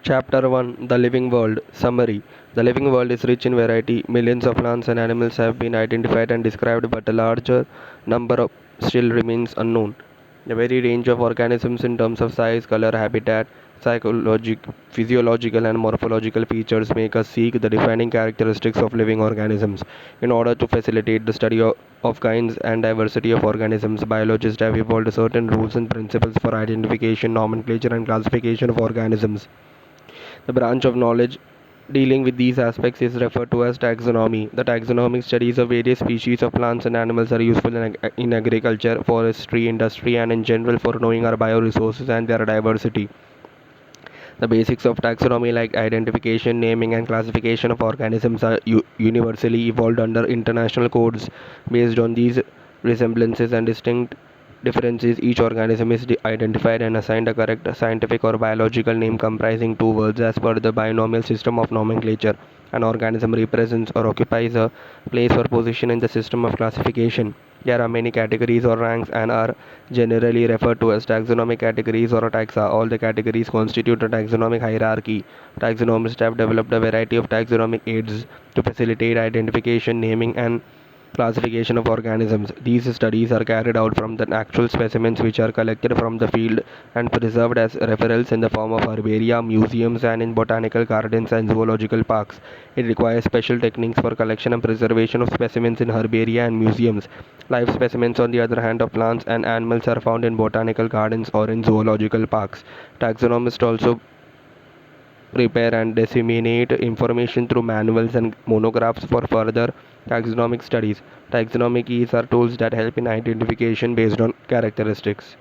Chapter 1, The Living World. Summary. The living world is rich in variety. Millions of plants and animals have been identified and described, but a larger still remains unknown. A very range of organisms in terms of size, color, habitat, physiological, and morphological features make us seek the defining characteristics of living organisms. In order to facilitate the study of kinds and diversity of organisms, biologists have evolved certain rules and principles for identification, nomenclature, and classification of organisms. The branch of knowledge dealing with these aspects is referred to as taxonomy. The taxonomic studies of various species of plants and animals are useful in agriculture, forestry, industry, and in general for knowing our bioresources and their diversity. The basics of taxonomy, like identification, naming, and classification of organisms, are universally evolved under international codes. Based on these resemblances and distinct differences, each organism is identified and assigned a correct scientific or biological name comprising two words as per the binomial system of nomenclature. An organism represents or occupies a place or position in the system of classification. There are many categories or ranks and are generally referred to as taxonomic categories or taxa. All the categories constitute a taxonomic hierarchy. Taxonomists have developed a variety of taxonomic aids to facilitate identification, naming, and classification of organisms. These studies are carried out from the actual specimens which are collected from the field and preserved as referrals in the form of herbaria, museums, and in botanical gardens and zoological parks. It requires special techniques for collection and preservation of specimens in herbaria and museums. Live specimens, on the other hand, of plants and animals are found in botanical gardens or in zoological parks. Taxonomists also prepare and disseminate information through manuals and monographs for further taxonomic studies. Taxonomic keys are tools that help in identification based on characteristics.